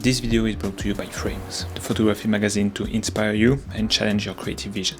This video is brought to you by Frames, the photography magazine to inspire you and challenge your creative vision.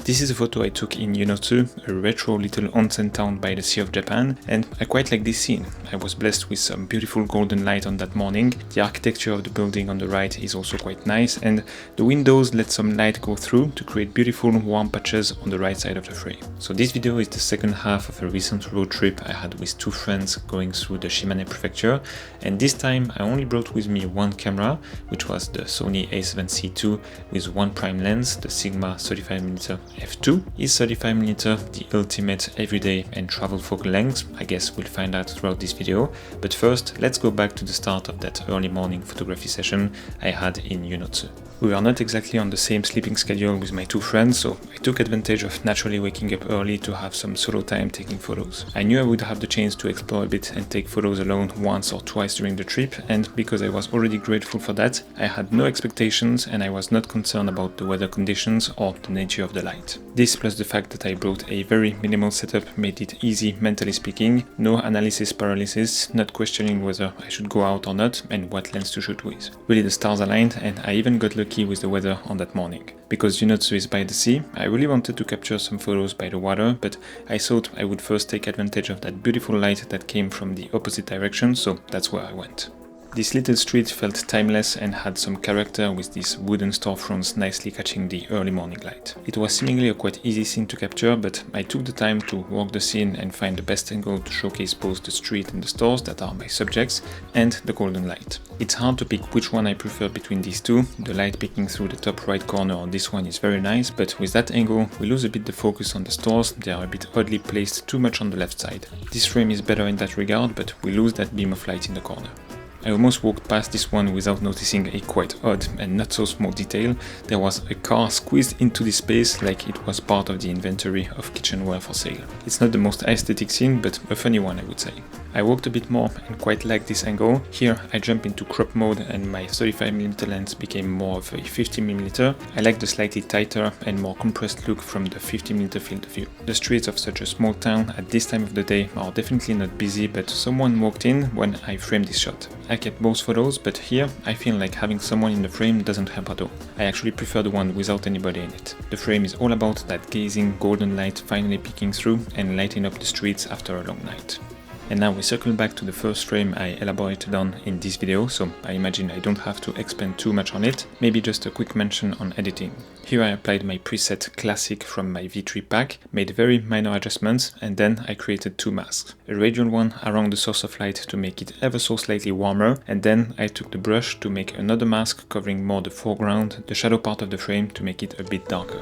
This is a photo I took in Yunotsu, a retro little onsen town by the Sea of Japan, and I quite like this scene. I was blessed with some beautiful golden light on that morning. The architecture of the building on the right is also quite nice, and the windows let some light go through to create beautiful warm patches on the right side of the frame. So this video is the second half of a recent road trip I had with two friends going through the Shimane prefecture, and this time I only brought with me one camera, which was the Sony a7C II with one prime lens, the Sigma 35mm f2. Is 35mm the ultimate everyday and travel focal length? I guess we'll find out throughout this video, but first let's go back to the start of that early morning photography session I had in Yunotsu. We were not exactly on the same sleeping schedule with my two friends, so I took advantage of naturally waking up early to have some solo time taking photos. I knew I would have the chance to explore a bit and take photos alone once or twice during the trip, and because I was already grateful for that, I had no expectations and I was not concerned about the weather conditions or the nature of the light. This plus the fact that I brought a very minimal setup made it easy mentally speaking, no analysis paralysis, not questioning whether I should go out or not and what lens to shoot with. Really the stars aligned, and I even got lucky with the weather on that morning. Because Yunotsu is by the sea, I really wanted to capture some photos by the water, but I thought I would first take advantage of that beautiful light that came from the opposite direction, so that's where I went. This little street felt timeless and had some character with these wooden storefronts nicely catching the early morning light. It was seemingly a quite easy scene to capture, but I took the time to walk the scene and find the best angle to showcase both the street and the stores that are my subjects and the golden light. It's hard to pick which one I prefer between these two. The light peeking through the top right corner on this one is very nice, but with that angle we lose a bit the focus on the stores. They are a bit oddly placed too much on the left side. This frame is better in that regard, but we lose that beam of light in the corner. I almost walked past this one without noticing a quite odd and not so small detail. There was a car squeezed into this space like it was part of the inventory of kitchenware for sale. It's not the most aesthetic scene, but a funny one I would say. I walked a bit more and quite liked this angle. Here I jump into crop mode and my 35mm lens became more of a 50mm. I like the slightly tighter and more compressed look from the 50mm field of view. The streets of such a small town at this time of the day are definitely not busy, but someone walked in when I framed this shot. I kept both photos, but here I feel like having someone in the frame doesn't help at all. I actually prefer the one without anybody in it. The frame is all about that gazing golden light finally peeking through and lighting up the streets after a long night. And now we circle back to the first frame I elaborated on in this video, so I imagine I don't have to expand too much on it, maybe just a quick mention on editing. Here I applied my preset Classic from my V3 pack, made very minor adjustments, and then I created two masks. A radial one around the source of light to make it ever so slightly warmer, and then I took the brush to make another mask covering more the foreground, the shadow part of the frame to make it a bit darker.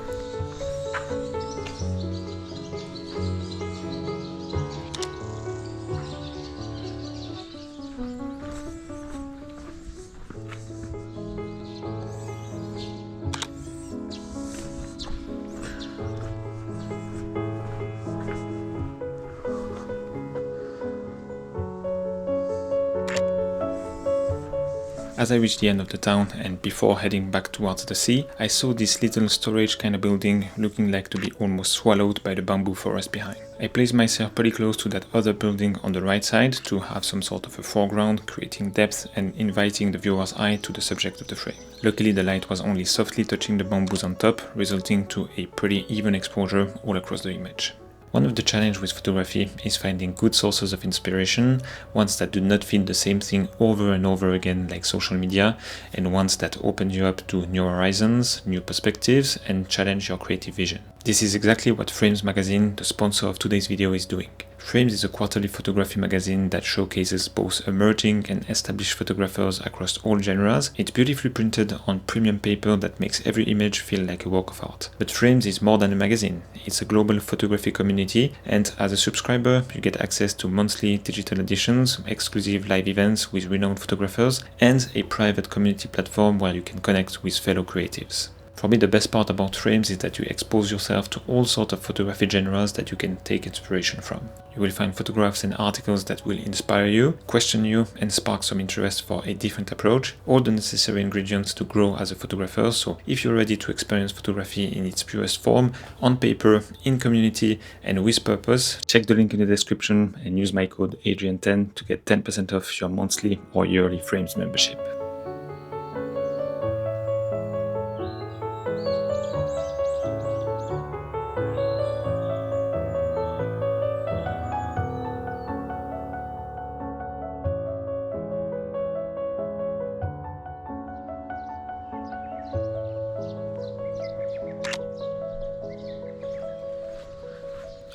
As I reached the end of the town and before heading back towards the sea, I saw this little storage kind of building looking like to be almost swallowed by the bamboo forest behind. I placed myself pretty close to that other building on the right side to have some sort of a foreground, creating depth and inviting the viewer's eye to the subject of the frame. Luckily the light was only softly touching the bamboos on top, resulting to a pretty even exposure all across the image. One of the challenges with photography is finding good sources of inspiration, ones that do not feed the same thing over and over again like social media, and ones that open you up to new horizons, new perspectives, and challenge your creative vision. This is exactly what Frames magazine, the sponsor of today's video, is doing. Frames is a quarterly photography magazine that showcases both emerging and established photographers across all genres. It's beautifully printed on premium paper that makes every image feel like a work of art. But Frames is more than a magazine. It's a global photography community, and as a subscriber you get access to monthly digital editions, exclusive live events with renowned photographers, and a private community platform where you can connect with fellow creatives. For me, the best part about Frames is that you expose yourself to all sorts of photography genres that you can take inspiration from. You will find photographs and articles that will inspire you, question you, and spark some interest for a different approach, all the necessary ingredients to grow as a photographer. So if you're ready to experience photography in its purest form, on paper, in community, and with purpose, check the link in the description and use my code Adrian10 to get 10% off your monthly or yearly Frames membership.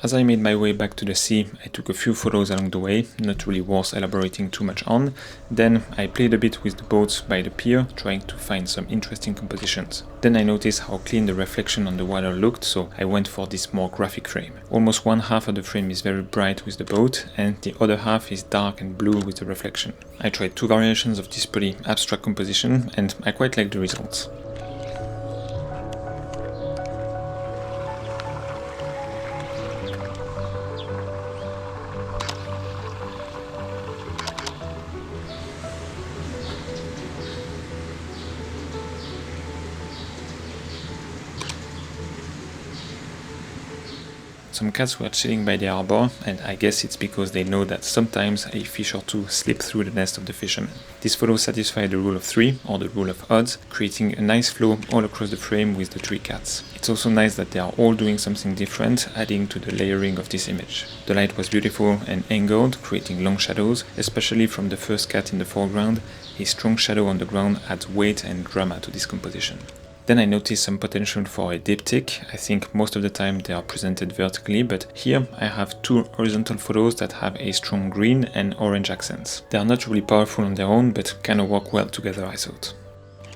As I made my way back to the sea, I took a few photos along the way, not really worth elaborating too much on. Then I played a bit with the boat by the pier, trying to find some interesting compositions. Then I noticed how clean the reflection on the water looked, so I went for this more graphic frame. Almost one half of the frame is very bright with the boat, and the other half is dark and blue with the reflection. I tried two variations of this pretty abstract composition, and I quite like the results. Some cats were chilling by the harbor, and I guess it's because they know that sometimes a fish or two slip through the nest of the fisherman. This photo satisfied the rule of 3, or the rule of odds, creating a nice flow all across the frame with the 3 cats. It's also nice that they are all doing something different, adding to the layering of this image. The light was beautiful and angled, creating long shadows, especially from the first cat in the foreground. A strong shadow on the ground adds weight and drama to this composition. Then I noticed some potential for a diptych. I think most of the time they are presented vertically, but here I have 2 horizontal photos that have a strong green and orange accents. They are not really powerful on their own, but kind of work well together, I thought.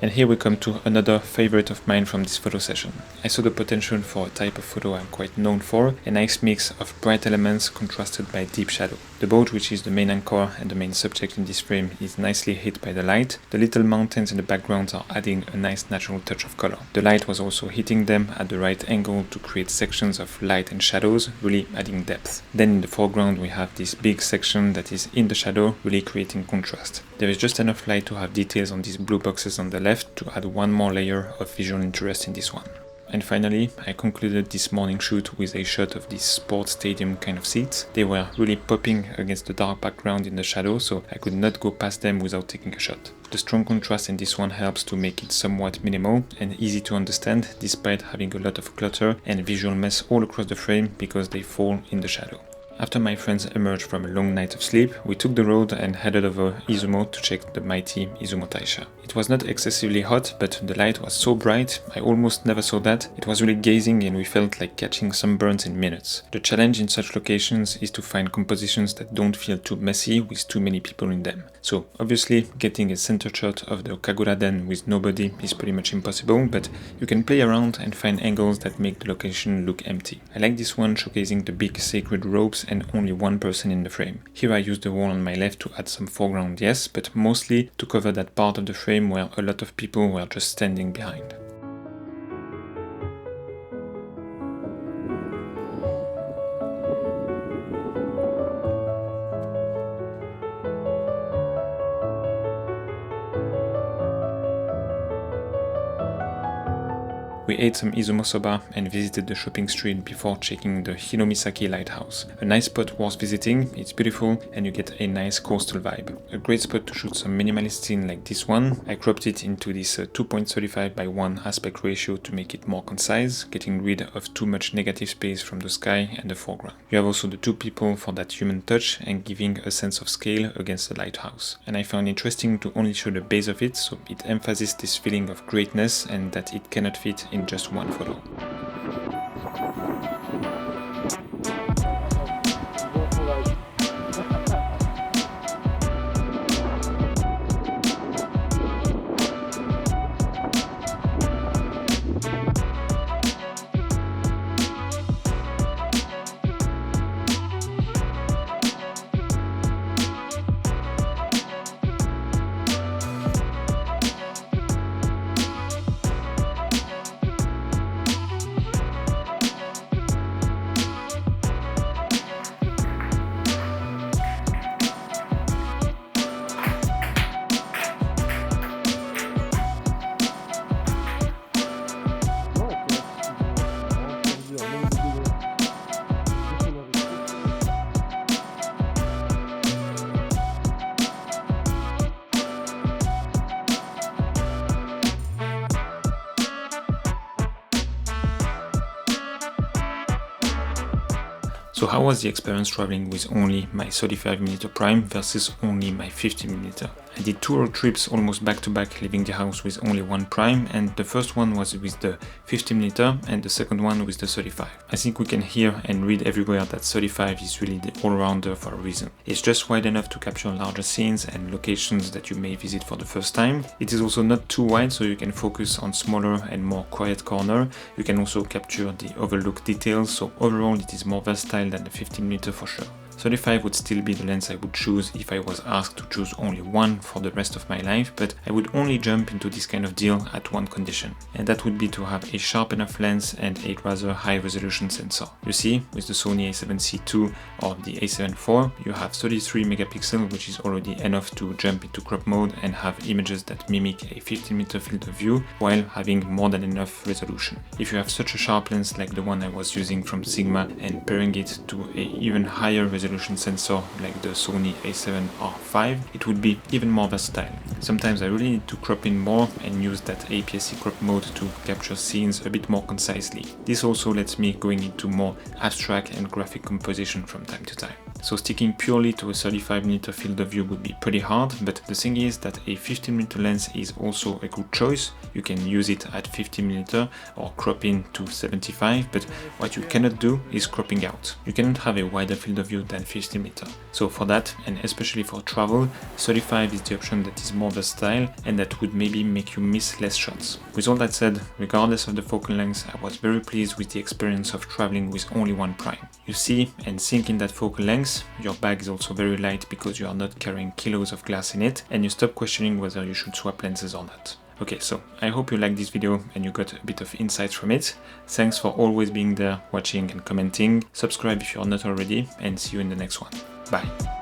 And here we come to another favorite of mine from this photo session. I saw the potential for a type of photo I'm quite known for, a nice mix of bright elements contrasted by deep shadow. The boat, which is the main anchor and the main subject in this frame, is nicely hit by the light. The little mountains in the background are adding a nice natural touch of color. The light was also hitting them at the right angle to create sections of light and shadows, really adding depth. Then in the foreground we have this big section that is in the shadow, really creating contrast. There is just enough light to have details on these blue boxes on the left to add one more layer of visual interest in this one. And finally, I concluded this morning shoot with a shot of these sports stadium kind of seats. They were really popping against the dark background in the shadow, so I could not go past them without taking a shot. The strong contrast in this one helps to make it somewhat minimal and easy to understand, despite having a lot of clutter and visual mess all across the frame because they fall in the shadow. After my friends emerged from a long night of sleep, we took the road and headed over Izumo to check the mighty Izumo Taisha. It was not excessively hot, but the light was so bright, I almost never saw that. It was really gazing and we felt like catching sunburns in minutes. The challenge in such locations is to find compositions that don't feel too messy with too many people in them. So obviously getting a center shot of the Kagura Den with nobody is pretty much impossible, but you can play around and find angles that make the location look empty. I like this one showcasing the big sacred ropes and only one person in the frame. Here I used the wall on my left to add some foreground, yes, but mostly to cover that part of the frame where a lot of people were just standing behind. We ate some Izumo soba and visited the shopping street before checking the Hiromisaki lighthouse. A nice spot worth visiting, it's beautiful and you get a nice coastal vibe. A great spot to shoot some minimalist scene like this one. I cropped it into this 2.35 by 1 aspect ratio to make it more concise, getting rid of too much negative space from the sky and the foreground. You have also the 2 people for that human touch and giving a sense of scale against the lighthouse. And I found interesting to only show the base of it, so it emphasizes this feeling of greatness and that it cannot fit in just one photo. So how was the experience traveling with only my 35mm prime versus only my 50mm? I did 2 road trips almost back to back, leaving the house with only one prime, and the first one was with the 50mm and the second one with the 35. I think we can hear and read everywhere that 35 is really the all-rounder for a reason. It's just wide enough to capture larger scenes and locations that you may visit for the first time. It is also not too wide, so you can focus on smaller and more quiet corner. You can also capture the overlooked details, so overall it is more versatile than the 15mm for sure. 35 would still be the lens I would choose if I was asked to choose only one for the rest of my life, but I would only jump into this kind of deal at one condition, and that would be to have a sharp enough lens and a rather high resolution sensor. You see, with the Sony a7C II or the a7 IV, you have 33 megapixels, which is already enough to jump into crop mode and have images that mimic a 15mm field of view while having more than enough resolution. If you have such a sharp lens like the one I was using from Sigma and pairing it to a even higher resolution sensor like the Sony a7R5, it would be even more versatile. Sometimes I really need to crop in more and use that APS-C crop mode to capture scenes a bit more concisely. This also lets me going into more abstract and graphic composition from time to time. So sticking purely to a 35mm field of view would be pretty hard, but the thing is that a 15mm lens is also a good choice. You can use it at 50mm or crop in to 75, but what you cannot do is cropping out. You cannot have a wider field of view than 50mm. So for that, and especially for travel, 35 is the option that is more versatile and that would maybe make you miss less shots. With all that said, regardless of the focal length, I was very pleased with the experience of traveling with only one prime. You see and sink in that focal length, your bag is also very light because you are not carrying kilos of glass in it, and you stop questioning whether you should swap lenses or not. Okay, so I hope you liked this video and you got a bit of insights from it. Thanks for always being there, watching and commenting. Subscribe if you're not already, and see you in the next one. Bye.